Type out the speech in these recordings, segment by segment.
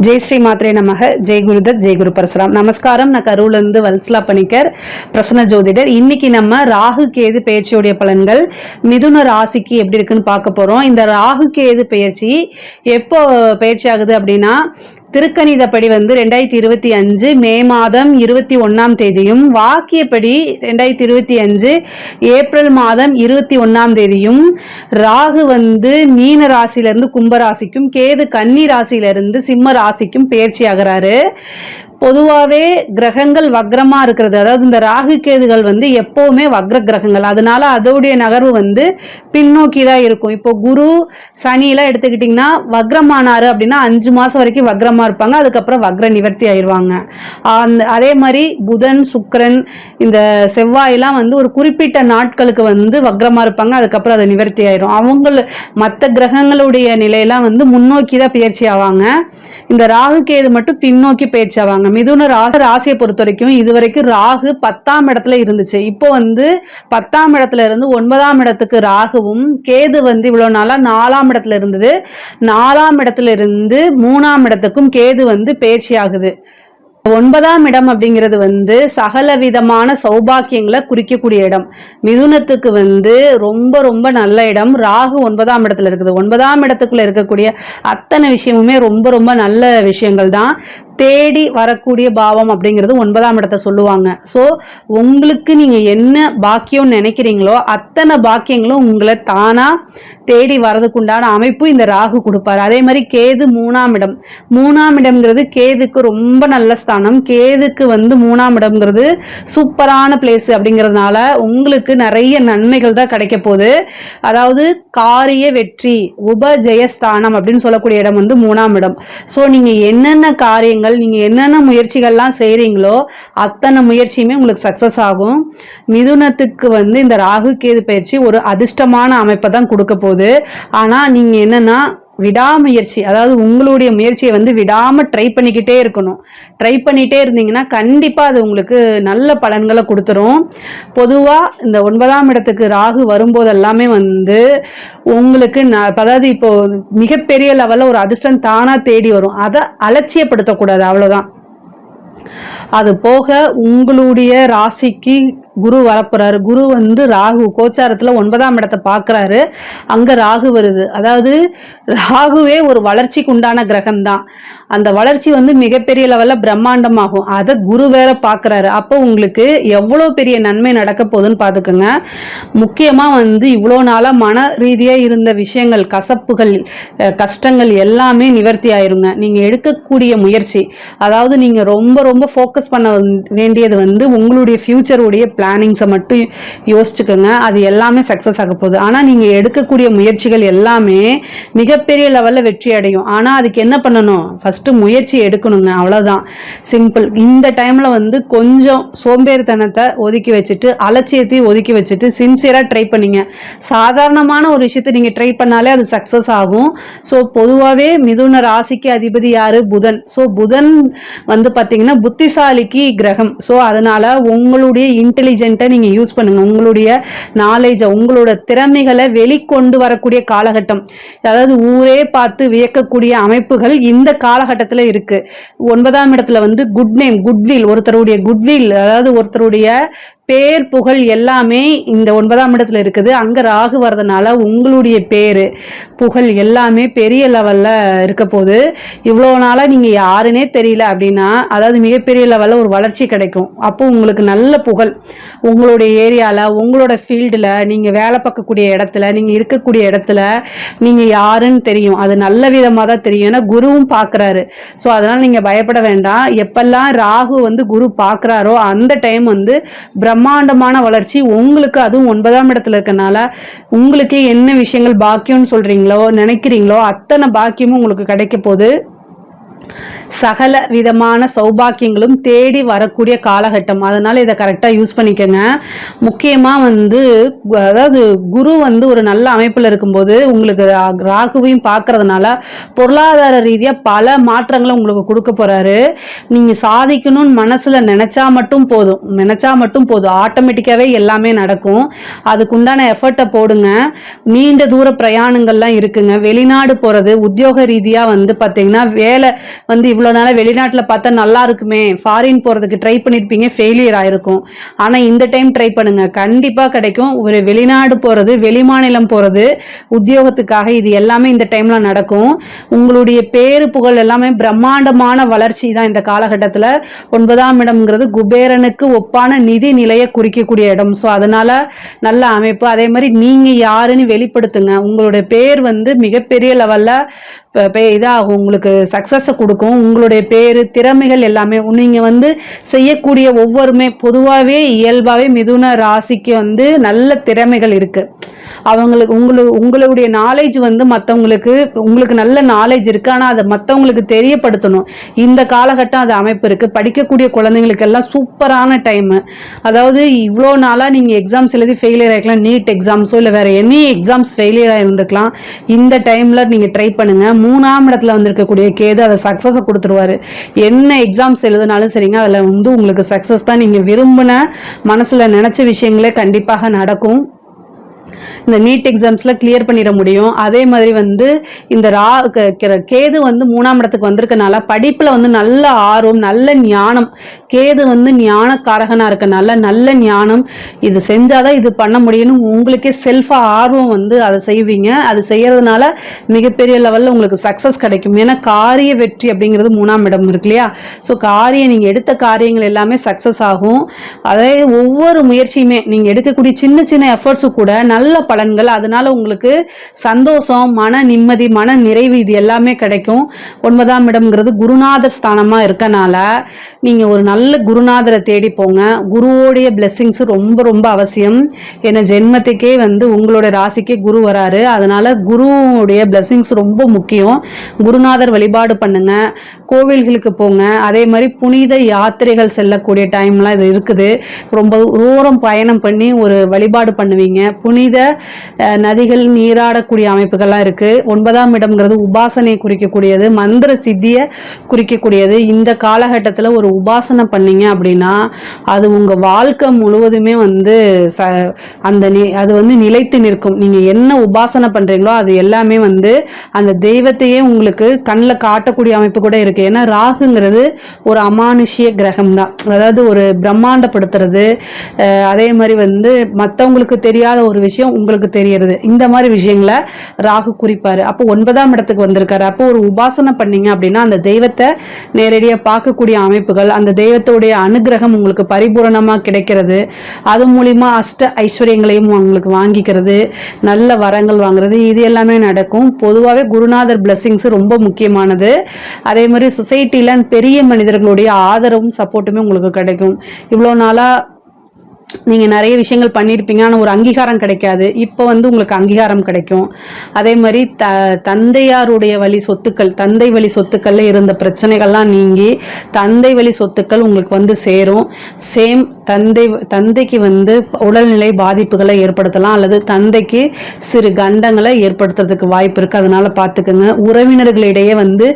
ஜெய் ஸ்ரீ மாத்ரே நமக. ஜெய் குருதத், ஜெய் குரு பரசுராம். நமஸ்காரம். நான் கரூர்ல இருந்து வல்சலா பணிக்கர், பிரசன்ன ஜோதிடர். இன்னைக்கு நம்ம ராகு கேது பெயர்ச்சியுடைய பலன்கள் மிதுன ராசிக்கு எப்படி இருக்குன்னு பார்க்க போறோம். இந்த ராகு கேது பெயர்ச்சி எப்போ பெயர்ச்சி ஆகுது அப்படின்னா, திருக்கணிதப்படி 2025 மே மாதம் 21ஆம் தேதியும், வாக்கியப்படி 2025 ஏப்ரல் மாதம் 21ஆம் தேதியும், ராகு மீன ராசியிலிருந்து கும்ப ராசிக்கும், கேது கன்னி ராசியிலிருந்து சிம்ம ராசிக்கும் பெயர்ச்சி ஆகிறாரு. பொதுவாகவே கிரகங்கள் வக்ரமா இருக்கிறது, அதாவது இந்த ராகு கேதுகள் எப்பவுமே வக்ர கிரகங்கள், அதனால அதோடைய நகர்வு பின்னோக்கி தான் இருக்கும். இப்போ குரு சனி எல்லாம் எடுத்துக்கிட்டிங்கன்னா வக்ரமானாரு அப்படின்னா 5 மாசம் வரைக்கும் வக்ரமா இருப்பாங்க, அதுக்கப்புறம் வக்ர நிவர்த்தி ஆயிடுவாங்க. அதே மாதிரி புதன் சுக்கிரன் இந்த செவ்வாயெல்லாம் ஒரு குறிப்பிட்ட நாட்களுக்கு வக்ரமா இருப்பாங்க, அதுக்கப்புறம் அதை நிவர்த்தி ஆயிரும். அவங்க மற்ற கிரகங்களுடைய நிலையெல்லாம் முன்னோக்கி தான் பயிற்சி ஆவாங்க. இந்த ராகு கேது மட்டும் பின்னோக்கி பயிற்சி ஆவாங்க. மிதுன ராசியை பொறுத்த வரைக்கும் இதுவரைக்கும் ராகு 10ஆம் இடத்துல இருந்துச்சு. இப்போ 10ஆம் இடத்துல இருந்து 9ஆம் இடத்துக்கு ராகுவும், கேது இவ்வளவு நாளா 4ஆம் இடத்துல இருந்தது, 4ஆம் இடத்துல இருந்து 3ஆம் இடத்துக்கும் கேது பெயர்ச்சி ஆகுது. 9ஆம் இடம் அப்படிங்கிறது சகல விதமான சௌபாக்கியங்களை குறிக்கக்கூடிய இடம். மிதுனத்துக்கு ரொம்ப ரொம்ப நல்ல இடம். ராகு 9ஆம் இடத்துல இருக்குது. 9ஆம் இடத்துக்குள்ள இருக்கக்கூடிய அத்தனை விஷயமுமே ரொம்ப ரொம்ப நல்ல விஷயங்கள் தான். தேடி வரக்கூடிய பாவம் அப்படிங்கிறது 9ஆம் இடத்தை சொல்லுவாங்க. ஸோ உங்களுக்கு நீங்க என்ன பாக்கியம் நினைக்கிறீங்களோ அத்தனை பாக்கியங்களும் உங்களை தானா தேடி வரதுக்குண்டான அமைப்பு இந்த ராகு கொடுப்பாரு. அதே மாதிரி கேது 3ஆம் இடம். 3ஆம் இடம்ங்கிறது கேதுக்கு ரொம்ப நல்ல ஸ்தானம். கேதுக்கு 3ஆம் இடம்ங்கிறது சூப்பரான பிளேஸ் அப்படிங்கிறதுனால உங்களுக்கு நிறைய நன்மைகள் தான் கிடைக்க போகுது. அதாவது காரிய வெற்றி, உபஜயஸ்தானம் அப்படின்னு சொல்லக்கூடிய இடம் 3ஆம் இடம். ஸோ நீங்க என்னென்ன காரியங்கள், நீங்க என்னென்ன முயற்சிகள்லாம் செய்றீங்களோ அத்தனை முயற்சியுமே உங்களுக்கு சக்சஸ் ஆகும். மிதுனத்துக்கு இந்த ராகு கேது பயிற்சி ஒரு அதிர்ஷ்டமான அமைப்பை தான் கொடுக்க போகுது. ஆனா நீங்க என்னன்னா விடாமுயற்சி, அதாவது உங்களுடைய முயற்சியை விடாம ட்ரை பண்ணிக்கிட்டே இருக்கணும். ட்ரை பண்ணிட்டே இருந்தீங்கன்னா கண்டிப்பா அது உங்களுக்கு நல்ல பலன்களை கொடுத்துரும். பொதுவா இந்த 9ஆம் இடத்துக்கு ராகு வரும்போது எல்லாமே உங்களுக்கு அதாவது இப்போ மிகப்பெரிய லெவல்ல ஒரு அதிர்ஷ்டம் தானா தேடி வரும். அதை அலட்சியப்படுத்தக்கூடாது, அவ்வளவுதான். அது போக உங்களுடைய ராசிக்கு குரு வரப்போறாரு. குரு ராகு கோச்சாரத்துல 9ஆம் இடத்தை பாக்குறாரு. அங்க ராகு வருது. அதாவது ராகுவே ஒரு வளர்ச்சிக்கு உண்டான கிரகம் தான். அந்த வளர்ச்சி மிகப்பெரிய லெவல்ல பிரம்மாண்டமாகும். அதை குரு வேற பாக்குறாரு. அப்போ உங்களுக்கு எவ்வளவு பெரிய நன்மை நடக்க போகுதுன்னு பாத்துக்கோங்க. முக்கியமா இவ்வளவு நாளா மன ரீதியா இருந்த விஷயங்கள், கசப்புகள், கஷ்டங்கள் எல்லாமே நிவர்த்தி ஆயிருங்க. நீங்க எடுக்கக்கூடிய முயற்சி, அதாவது நீங்க ரொம்ப ரொம்ப ஃபோக்கஸ் பண்ண வேண்டியது உங்களுடைய ஃபியூச்சருடைய பிளானிங்ஸை மட்டும் யோசிச்சுக்கோங்க. அது எல்லாமே சக்சஸ் ஆக போகுது. ஆனா நீங்க எடுக்கக்கூடிய முயற்சிகள் எல்லாமே மிகப்பெரிய லெவல்ல வெற்றி அடையும். ஆனா அதுக்கு என்ன பண்ணணும்? ஃபர்ஸ்ட் முயற்சி எடுக்கணுங்க, அவ்வளவுதான். சிம்பிள். இந்த டைம்ல கொஞ்சம் சோம்பேறித்தனத்தை ஒதுக்கி வச்சுட்டு, அலட்சியத்தை ஒதுக்கி வச்சுட்டு சின்சியரா ட்ரை பண்ணீங்க. சாதாரணமான ஒரு விஷயத்தை நீங்க ட்ரை பண்ணாலே அது சக்சஸ் ஆகும். ஸோ பொதுவாகவே மிதுன ராசிக்கு அதிபதி யாரு? புதன். ஸோ புதன் பாத்தீங்கன்னா புத்திசாலிக்கு கிரகம். ஸோ அதனால உங்களுடைய இன்டெலிஜென்ட்டை நீங்க யூஸ் பண்ணுங்க. உங்களுடைய நாலேஜை, உங்களோட திறமைகளை வெளிக்கொண்டு வரக்கூடிய காலகட்டம். அதாவது ஊரே பார்த்து வியக்கக்கூடிய அமைப்புகள் இந்த காலகட்டத்தில் இருக்கு. 9ஆம் இடத்துல குட் நேம், குட்வில், ஒருத்தருடைய குட்வில், அதாவது ஒருத்தருடைய பேர் புகழ் எல்லாமே இந்த 9ஆம் இடத்துல இருக்குது. அங்க ராகு வரதுனால உங்களுடைய பேரு புகழ் எல்லாமே பெரிய லெவல்ல இருக்க போகுது. இவ்வளவு நாளா நீங்க யாருன்னே தெரியல அப்படின்னா, அதாவது மிகப்பெரிய லெவல்ல ஒரு வளர்ச்சி கிடைக்கும். அப்போ உங்களுக்கு நல்ல புகழ் உங்களுடைய ஏரியால, உங்களோட ஃபீல்டுல, நீங்க வேலை பார்க்கக்கூடிய இடத்துல, நீங்க இருக்கக்கூடிய இடத்துல நீங்க யாருன்னு தெரியும். அது நல்ல விதமா தான் தெரியும். ஏன்னா குருவும் பாக்குறாரு. ஸோ அதனால நீங்க பயப்பட வேண்டாம். எப்பெல்லாம் ராகு குரு பாக்குறாரோ அந்த டைம் பிரம்மாண்டமான வளர்ச்சி உங்களுக்கு, அதுவும் 9ஆம் இடத்துல இருக்கனால உங்களுக்கு என்ன விஷயங்கள் பாக்கியம்னு சொல்றீங்களோ நினைக்கிறீங்களோ அத்தனை பாக்கியமும் உங்களுக்கு கிடைக்க போகுது. சகல விதமான சௌபாக்கியங்களும் தேடி வரக்கூடிய காலகட்டம். அதனால இதை கரெக்டாக யூஸ் பண்ணிக்கோங்க. முக்கியமாக வந்து அதாவது குரு வந்து ஒரு நல்ல அமைப்பில் இருக்கும்போது உங்களுக்கு ராகுவையும் பார்க்கறதுனால பொருளாதார ரீதியாக பல மாற்றங்களை உங்களுக்கு கொடுக்க போறாரு. நீங்கள் சாதிக்கணும்னு மனசில் நினைச்சா மட்டும் போதும், ஆட்டோமேட்டிக்காகவே எல்லாமே நடக்கும். அதுக்குண்டான எஃபர்ட்டை போடுங்க. நீண்ட தூர பிரயாணங்கள்லாம் இருக்குங்க. வெளிநாடு போகிறது, உத்தியோக ரீதியாக வந்து பார்த்தீங்கன்னா வேலை வந்து இவ்வளோ நாளாக வெளிநாட்டில் பார்த்தா நல்லா இருக்குமே, ஃபாரின் போகிறதுக்கு ட்ரை பண்ணியிருப்பீங்க, ஃபெயிலியர் ஆயிருக்கும். ஆனால் இந்த டைம் ட்ரை பண்ணுங்க, கண்டிப்பாக கிடைக்கும். ஒரு வெளிநாடு போகிறது, வெளிமாநிலம் போகிறது உத்தியோகத்துக்காக, இது எல்லாமே இந்த டைம்ல நடக்கும். உங்களுடைய பேரு புகழ் எல்லாமே பிரம்மாண்டமான வளர்ச்சி தான் இந்த காலகட்டத்தில். 9ஆம் இடம்ங்கிறது குபேரனுக்கு ஒப்பான நிதி நிலையை குறிக்கக்கூடிய இடம். ஸோ அதனால நல்ல அமைப்பு. அதே மாதிரி நீங்க யாருன்னு வெளிப்படுத்துங்க. உங்களுடைய பேர் வந்து மிகப்பெரிய லெவல்ல இதாகும், உங்களுக்கு சக்சஸை கொடுக்கும். உங்களுடைய பேரு திறமைகள் எல்லாமே நீங்க வந்து செய்யக்கூடிய ஒவ்வொருமே பொதுவாகவே இயல்பாகவே மிதுன ராசிக்கு வந்து நல்ல திறமைகள் இருக்கு. அவங்களுக்கு உங்களுடைய நாலேஜ் வந்து உங்களுக்கு நல்ல நாலேஜ் இருக்கு. ஆனால் அதை மற்றவங்களுக்கு தெரியப்படுத்தணும். இந்த காலகட்டம் அது அமைப்பு இருக்கு. படிக்கக்கூடிய குழந்தைங்களுக்கு எல்லாம் சூப்பரான டைம். அதாவது இவ்வளோ நாளாக நீங்கள் எக்ஸாம்ஸ் எழுதி ஃபெயிலியர் ஆகிக்கலாம், நீட் எக்ஸாம்ஸோ இல்லை வேற எனி எக்ஸாம்ஸ் ஃபெயிலியர் ஆகிருந்துக்கலாம். இந்த டைம்ல நீங்கள் ட்ரை பண்ணுங்க. 3ஆம் இடத்துல வந்திருக்கக்கூடிய கேது அதை சக்ஸஸை கொடுத்துருவாரு. என்ன எக்ஸாம்ஸ் எழுதினாலும் சரிங்க, அதில் வந்து உங்களுக்கு சக்ஸஸ் தான். நீங்கள் விரும்பின மனசில் நினைச்ச விஷயங்களே கண்டிப்பாக நடக்கும். இந்த நீட் எக்ஸாம்ஸ்ல கிளியர் பண்ணிட முடியும். அதே மாதிரி வந்து இந்த கேது வந்து 3ஆம் இடத்துக்கு வந்திருக்கனால படிப்புல வந்து நல்ல ஆர்வம், நல்ல ஞானம். கேது வந்து ஞான காரகனா இருக்கனால நல்ல ஞானம், இது செஞ்சாதான் இது பண்ண முடியும்னு உங்களுக்கே செல்ஃபா ஆர்வம் வந்து அதை செய்வீங்க. அது செய்யறதுனால மிகப்பெரிய லெவல்ல உங்களுக்கு சக்சஸ் கிடைக்கும். ஏன்னா காரிய வெற்றி அப்படிங்கிறது 3ஆம் இடம் இருக்கு இல்லையா? ஸோ நீங்க எடுத்த காரியங்கள் எல்லாமே சக்சஸ் ஆகும். அதாவது ஒவ்வொரு முயற்சியுமே நீங்க எடுக்கக்கூடிய சின்ன சின்ன எஃபர்ட்ஸு கூட நல்ல பலன்கள். அதனால உங்களுக்கு சந்தோஷம், மன நிம்மதி, மன நிறைவு இது எல்லாமே கிடைக்கும். 9ஆம் இடம்ங்கிறது குருநாதர் ஸ்தானமா இருக்கனால நீங்க ஒரு நல்ல குருநாதரை தேடி போங்க. குருவோடைய பிளெஸிங்ஸ் ரொம்ப ரொம்ப அவசியம். ஏன்னா ஜென்மத்துக்கே வந்து உங்களோட ராசிக்கே குரு வராரு. அதனால குருவுடைய பிளெஸிங்ஸ் ரொம்ப முக்கியம். குருநாதர் வழிபாடு பண்ணுங்க, கோவில்களுக்கு போங்க. அதே மாதிரி புனித யாத்திரைகள் செல்லக்கூடிய டைம்லாம் இது இருக்குது. ரொம்ப தூரம் பயணம் பண்ணி ஒரு வழிபாடு பண்ணுவீங்க. புனித நதிகள் நீராடக்கூடிய அமைப்புகள்லாம் இருக்கு. 9ஆம் இடம்ங்கிறது உபாசனை குறிக்கக்கூடியது, மந்திர சித்திய குறிக்கக்கூடியது. இந்த காலகட்டத்தில் ஒரு உபாசனை பண்ணீங்க அப்படின்னா அது உங்க வாழ்க்கை முழுவதுமே வந்து அது வந்து நிலைத்து நிற்கும். நீங்க என்ன உபாசனை பண்றீங்களோ அது எல்லாமே வந்து அந்த தெய்வத்தையே உங்களுக்கு கண்ணில் காட்டக்கூடிய அமைப்பு கூட இருக்கு. ஏன்னா ராகுங்கிறது ஒரு அமானுஷ்ய கிரகம் தான், அதாவது ஒரு பிரம்மாண்டப்படுத்துறது. அதே மாதிரி வந்து மற்றவங்களுக்கு தெரியாத ஒரு விஷயம் உங்களுக்கு தெரியறது. இந்த மாதிரி விஷயங்களை ராகு குறிப்பாரு. அப்போ 9ஆம் இடத்துக்கு வந்திருக்காரு. அப்போ ஒரு உபாசனை பண்ணீங்க அப்படின்னா அந்த தெய்வத்தை நேரடியாக பார்க்கக்கூடிய அமைப்புகள், அந்த தெய்வத்தோடைய அனுகிரகம் உங்களுக்கு பரிபூரணமா கிடைக்கிறது. அது மூலியமா அஷ்ட ஐஸ்வர்யங்களையும் உங்களுக்கு வாங்கிக்கிறது, நல்ல வரங்கள் வாங்குறது, இது எல்லாமே நடக்கும். பொதுவாகவே குருநாதர் பிளெஸிங்ஸ் ரொம்ப முக்கியமானது. அதே மாதிரி சொசைட்டில பெரிய மனிதர்களுடைய ஆதரவும் சப்போர்ட்டுமே உங்களுக்கு கிடைக்கும். இவ்வளோ நாளா நீங்கள் நிறைய விஷயங்கள் பண்ணியிருப்பீங்க, ஆனால் ஒரு அங்கீகாரம் கிடைக்காது. இப்போ வந்து உங்களுக்கு அங்கீகாரம் கிடைக்கும். அதே மாதிரி தந்தையாருடைய வழி சொத்துக்கள், தந்தை வழி சொத்துக்கள்ல இருந்த பிரச்சனைகள்லாம் நீங்கி தந்தை வழி சொத்துக்கள் உங்களுக்கு வந்து சேரும். தந்தைக்கு வந்து உடல்நிலை பாதிப்புகளை ஏற்படுத்தலாம், அல்லது தந்தைக்கு சிறு கண்டங்களை ஏற்படுத்துறதுக்கு வாய்ப்பு இருக்குது. அதனால பார்த்துக்கோங்க. உறவினர்களிடையே வந்து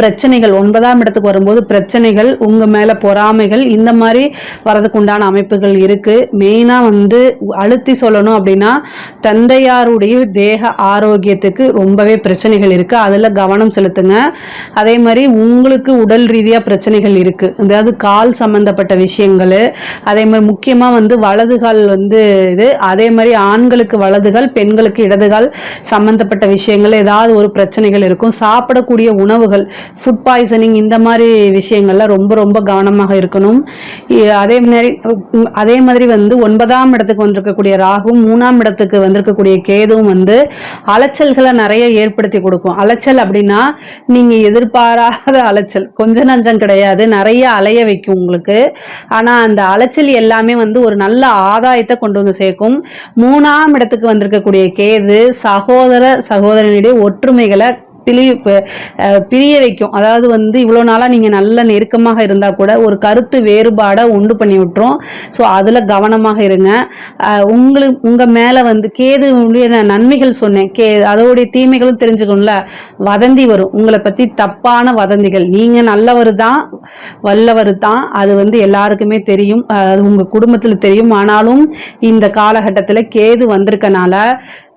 பிரச்சனைகள் 9ஆம் இடத்துக்கு வரும்போது பிரச்சனைகள், உங்கள் மேலே பொறாமைகள், இந்த மாதிரி வரதுக்கு உண்டான அமைப்புகள் இருக்குது. மெயினாக வந்து அழுத்தி சொல்லணும் அப்படின்னா தந்தையாருடைய தேக ஆரோக்கியத்துக்கு ரொம்பவே பிரச்சனைகள் இருக்குது, அதில் கவனம் செலுத்துங்க. அதே மாதிரி உங்களுக்கு உடல் ரீதியாக பிரச்சனைகள் இருக்குது, அதாவது கால் சம்பந்தப்பட்ட விஷயங்கள். அதே மாதிரி முக்கியமாக வந்து வலதுகால் வந்து இது. அதே மாதிரி ஆண்களுக்கு வலதுகால், பெண்களுக்கு இடதுகால் சம்பந்தப்பட்ட விஷயங்கள் ஏதாவது ஒரு பிரச்சனைகள் இருக்கும். சாப்பிடக்கூடிய உணவுகள், ஃபுட் பாய்சனிங், இந்த மாதிரி விஷயங்கள்ல ரொம்ப ரொம்ப கவனமாக இருக்கணும். அதே மாதிரி வந்து 9ஆம் இடத்துக்கு வந்திருக்கக்கூடிய ராகுவும் 3ஆம் இடத்துக்கு வந்திருக்கக்கூடிய கேதுவும் வந்து அலைச்சல்களை நிறைய ஏற்படுத்தி கொடுக்கும். அலைச்சல் அப்படின்னா நீங்க எதிர்பாராத அலைச்சல், கொஞ்சம் நஞ்சம் கிடையாது, நிறைய அலைய வைக்கும் உங்களுக்கு. ஆனா அந்த அலைச்சல் எல்லாமே வந்து ஒரு நல்ல ஆதாயத்தை கொண்டு வந்து சேர்க்கும். 3ஆம் இடத்துக்கு வந்திருக்கக்கூடிய கேது சகோதரனிடையே ஒற்றுமைகளை பிரிய வைக்கும். அதாவது வந்து இவ்வளோ நாளாக நீங்கள் நல்ல நெருக்கமாக இருந்தால் கூட ஒரு கருத்து வேறுபாடை உண்டு பண்ணி விட்டுரும். ஸோ அதில் கவனமாக இருங்க. உங்கள் மேலே வந்து கேதுவுடைய நன்மைகள் சொன்னேன், அதோடைய தீமைகளும் தெரிஞ்சுக்கணும்ல. வதந்தி வரும் உங்களை பற்றி, தப்பான வதந்திகள். நீங்கள் நல்லவர் தான், வல்லவர் தான், அது வந்து எல்லாருக்குமே தெரியும், அது உங்கள் குடும்பத்தில் தெரியும். ஆனாலும் இந்த காலகட்டத்தில் கேது வந்திருக்கனால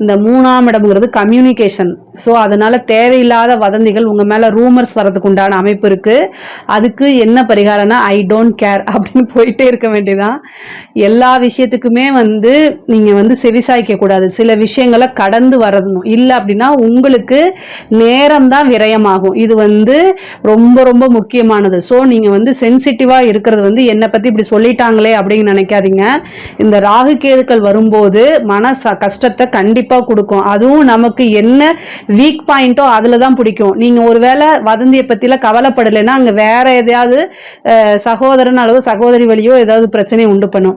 இந்த 3ஆம் இடம்ங்கிறது கம்யூனிகேஷன். ஸோ அதனால தேவையில்லாத வதந்திகள் உங்கள் மேலே ரூமர்ஸ் வரதுக்கு உண்டான அமைப்பு இருக்குது. அதுக்கு என்ன பரிகாரம்னா ஐ டோன்ட் கேர் அப்படின்னு போயிட்டே இருக்க வேண்டியதான். எல்லா விஷயத்துக்குமே வந்து நீங்கள் வந்து செவிசாய்க்க கூடாது. சில விஷயங்களை கடந்து வரணும். இல்லை அப்படின்னா உங்களுக்கு நேரம் தான் விரயமாகும். இது வந்து ரொம்ப ரொம்ப முக்கியமானது. ஸோ நீங்கள் வந்து சென்சிட்டிவாக இருக்கிறது வந்து என்னை பற்றி இப்படி சொல்லிட்டாங்களே அப்படின்னு நினைக்காதீங்க. இந்த ராகு கேதுக்கள் வரும்போது மன கஷ்டத்தை கண்டிப்பாக கொடுக்கும். அதுவும் நமக்கு என்ன வீக் பாயிண்டோ அதுல தான் பிடிக்கும். நீங்க ஒருவேளை வதந்தியை பத்தில கவலைப்படலைன்னா அங்க வேற எதையாவது சகோதரன் அளவு சகோதரி வழியோ ஏதாவது பிரச்சனை உண்டு பண்ணும்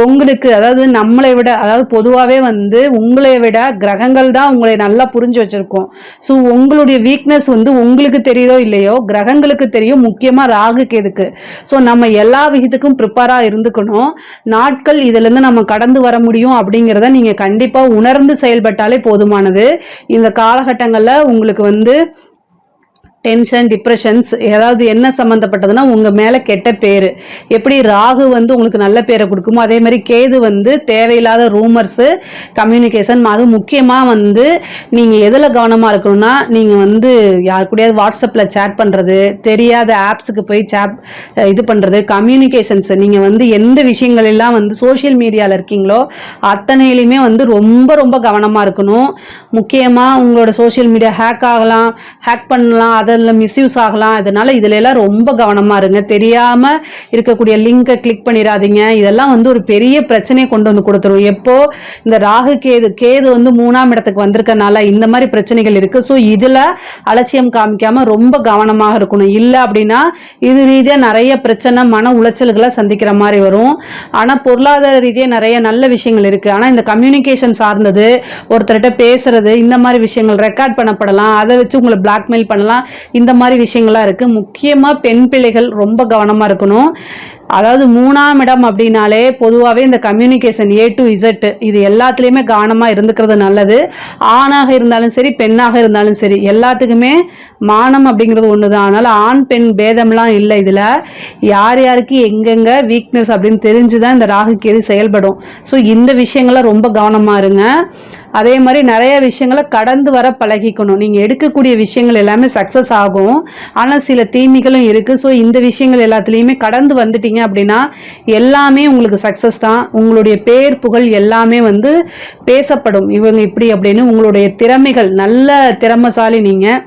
உங்களுக்கு. அதாவது நம்மளை விட, அதாவது பொதுவாகவே வந்து உங்களை விட கிரகங்கள் தான் உங்களை நல்லா புரிஞ்சு வச்சிருக்கோம். ஸோ உங்களுடைய வீக்னஸ் வந்து உங்களுக்கு தெரியுதோ இல்லையோ கிரகங்களுக்கு தெரியும், முக்கியமா ராகு கேதுக்கு. ஸோ நம்ம எல்லா விதத்துக்கும் ப்ரிப்பேரா இருந்துக்கணும். நாட்கள் இதுல இருந்து நம்ம கடந்து வர முடியும் அப்படிங்கிறத நீங்க கண்டிப்பா உணர்ந்து செயல்பட்டாலே போதுமானது. இந்த காலகட்டங்களில் உங்களுக்கு வந்து டென்ஷன், டிப்ரெஷன்ஸ் ஏதாவது என்ன சம்மந்தப்பட்டதுன்னா உங்கள் மேலே கெட்ட பேர். எப்படி ராகு வந்து உங்களுக்கு நல்ல பேரை கொடுக்குமோ அதே மாதிரி கேது வந்து தேவையில்லாத ரூமர்ஸு, கம்யூனிகேஷன். அது முக்கியமாக வந்து நீங்கள் எதில் கவனமாக இருக்கணும்னா, நீங்கள் வந்து யார் கூடயாவது வாட்ஸ்அப்பில் சேட் பண்ணுறது, தெரியாத ஆப்ஸுக்கு போய் இது பண்ணுறது, கம்யூனிகேஷன்ஸ். நீங்கள் வந்து எந்த விஷயங்கள் எல்லாம் வந்து சோஷியல் மீடியாவில் இருக்கீங்களோ அத்தனையிலுமே வந்து ரொம்ப ரொம்ப கவனமாக இருக்கணும். முக்கியமாக உங்களோட சோஷியல் மீடியா ஹேக் ஆகலாம், ஹேக் பண்ணலாம், அதில் மிஸ்யூஸ் ஆகலாம். இதனால இதுல எல்லாம் ரொம்ப கவனமா இருங்க. தெரியாம இருக்கக்கூடிய லிங்கை கிளிக் பண்ணிடாதீங்க. இதெல்லாம் வந்து ஒரு பெரிய பிரச்சனையை கொண்டு வந்து கொடுத்துரும். எப்போ இந்த ராகு கேது வந்து 3ஆம் இடத்துக்கு வந்திருக்கனால இந்த மாதிரி பிரச்சனைகள் இருக்கு. ஸோ இதுல அலட்சியம் காமிக்காம ரொம்ப கவனமாக இருக்கணும். இல்லை அப்படின்னா இது ரீதியா நிறைய பிரச்சனை, மன உளைச்சல்களை சந்திக்கிற மாதிரி வரும். ஆனா பொருளாதார ரீதியா நிறைய நல்ல விஷயங்கள் இருக்கு. ஆனா இந்த கம்யூனிகேஷன் சார்ந்தது, ஒருத்தர்கிட்ட பேசுறது, இந்த மாதிரி விஷயங்கள் ரெக்கார்ட் பண்ணப்படலாம், அதை வச்சு உங்களை பிளாக்மெயில் பண்ணலாம். இந்த மாதிரி விஷயங்கள்லாம் இருக்கு. முக்கியமா பெண் பிள்ளைகள் ரொம்ப கவனமா இருக்கணும். அதாவது 3ஆம் இடம் அப்படின்னாலே பொதுவாகவே இந்த கம்யூனிகேஷன் A to Z இது எல்லாத்துலேயுமே கவனமாக இருந்துக்கிறது நல்லது. ஆணாக இருந்தாலும் சரி, பெண்ணாக இருந்தாலும் சரி, எல்லாத்துக்குமே மானம் அப்படிங்கிறது ஒன்று தான். அதனால் ஆண் பெண் பேதம்லாம் இல்லை. இதில் யார் யாருக்கு எங்கெங்கே வீக்னஸ் அப்படின்னு தெரிஞ்சு தான் இந்த ராகு கேது செயல்படும். ஸோ இந்த விஷயங்கள்லாம் ரொம்ப கவனமாக இருங்க. அதே மாதிரி நிறைய விஷயங்களை கடந்து வர பழகிக்கணும். நீங்கள் எடுக்கக்கூடிய விஷயங்கள் எல்லாமே சக்ஸஸ் ஆகும், ஆனால் சில தீமைகளும் இருக்குது. ஸோ இந்த விஷயங்கள் எல்லாத்துலேயுமே கடந்து வந்துட்டீங்க அப்படின்னா எல்லாமே உங்களுக்கு சக்ஸஸ் தான். உங்களுடைய பேர் புகழ் எல்லாமே வந்து பேசப்படும். இவங்க இப்படி அப்படின்னு உங்களுடைய திறமைகள், நல்ல திறமைசாலி நீங்கள்.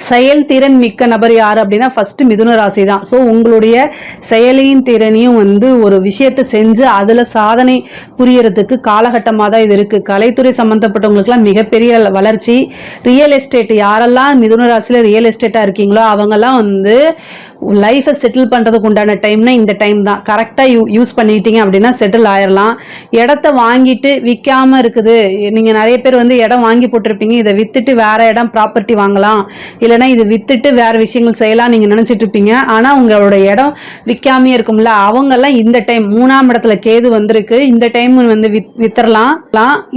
செயல்திறன் மிக்க நபர் யார் அப்படின்னா ஃபர்ஸ்ட் மிதுன ராசி தான். ஸோ உங்களுடைய செயலின் திறனையும் வந்து ஒரு விஷயத்தை செஞ்சு அதில் சாதனை புரியறதுக்கு காலகட்டமாக தான் இது இருக்குது. கலைத்துறை சம்மந்தப்பட்டவங்களுக்குலாம் மிகப்பெரிய வளர்ச்சி. ரியல் எஸ்டேட், யாரெல்லாம் மிதுன ராசியில் ரியல் எஸ்டேட்டாக இருக்கீங்களோ அவங்கெல்லாம் வந்து லைஃபை செட்டில் பண்ணுறதுக்கு உண்டான டைம்னா இந்த டைம் தான். கரெக்டாக யூஸ் பண்ணிட்டீங்க அப்படின்னா செட்டில் ஆயிடலாம். இடத்த வாங்கிட்டு விற்காமல் இருக்குது. நீங்கள் நிறைய பேர் வந்து இடம் வாங்கி போட்டிருப்பீங்க, இதை விற்றுட்டு வேறு இடம் ப்ராப்பர்ட்டி வாங்கலாம், இல்லைனா இது விற்றுட்டு வேறு விஷயங்கள் செய்யலாம் நீங்கள் நினச்சிட்டு இருப்பீங்க. ஆனால் உங்களோட இடம் விற்காமே இருக்கும்ல, அவங்கெல்லாம் இந்த டைம் 3ஆம் இடத்துல கேது வந்திருக்கு, இந்த டைம் வந்து வித்தரலாம்.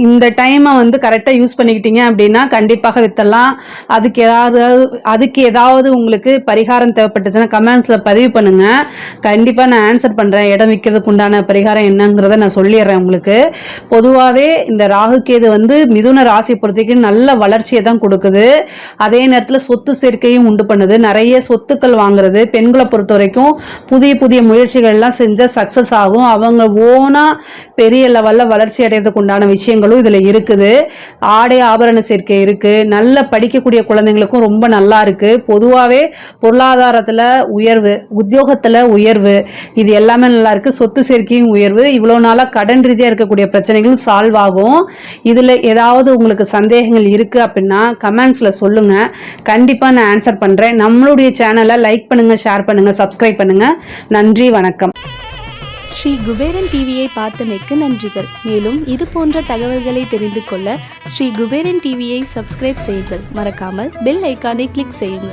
இந்த டைமை வந்து கரெக்டாக யூஸ் பண்ணிக்கிட்டீங்க அப்படின்னா கண்டிப்பாக வித்தரலாம். அதுக்கு ஏதாவது உங்களுக்கு பரிகாரம் தேவைப்பட்டுச்சுன்னா கமெண்ட்ஸில் பதிவு பண்ணுங்க. கண்டிப்பாக நான் ஆன்சர் பண்ணுறேன். இடம் விற்கிறதுக்கு உண்டான பரிகாரம் என்னங்கிறத நான் சொல்லிடுறேன் உங்களுக்கு. பொதுவாகவே இந்த ராகு கேது வந்து மிதுன ராசி பொறுத்தவரைக்கும் நல்ல வளர்ச்சியை தான் கொடுக்குது. அதே நேரத்தில் சொத்து சேர்க்கையும் உண்டு பண்ணுது. நிறைய சொத்துக்கள் வாங்குறது. பெண்களை பொறுத்த வரைக்கும் புதிய புதிய முயற்சிகள்லாம் செஞ்சால் சக்ஸஸ் ஆகும். அவங்க ஓனா பெரிய லெவலில் வளர்ச்சி அடைகிறதுக்கு உண்டான விஷயங்களும் இதில் இருக்குது. ஆடை ஆபரண சேர்க்கை இருக்குது. நல்ல படிக்கக்கூடிய குழந்தைங்களுக்கும் ரொம்ப நல்லா இருக்குது. பொதுவாகவே பொருளாதாரத்தில் உயர்வு, உத்தியோகத்தில் உயர்வு, இது எல்லாமே நல்லா இருக்குது. சொத்து சேர்க்கையும் உயர்வு. இவ்வளோ நாளாக கடன் ரீதியாக இருக்கக்கூடிய பிரச்சனைகளும் சால்வ் ஆகும். இதில் ஏதாவது உங்களுக்கு சந்தேகங்கள் இருக்குது அப்படின்னா கமெண்ட்ஸில் சொல்லுங்கள். கண்டிப்பாக நான் ஆன்சர் பண்ணுறேன். நம்மளுடைய சேனலை லைக் பண்ணுங்கள், ஷேர் பண்ணுங்கள், சப்ஸ்கிரைப் பண்ணுங்கள். நன்றி, வணக்கம். ஸ்ரீ குபேரன் டிவியை பார்த்தமைக்கு நன்றிகள். மேலும் இது போன்ற தகவல்களை தெரிந்து கொள்ள ஸ்ரீ குபேரன் டிவியை சப்ஸ்கிரைப் செய்யுங்கள். மறக்காமல் பெல் ஐக்கானை கிளிக் செய்யுங்கள்.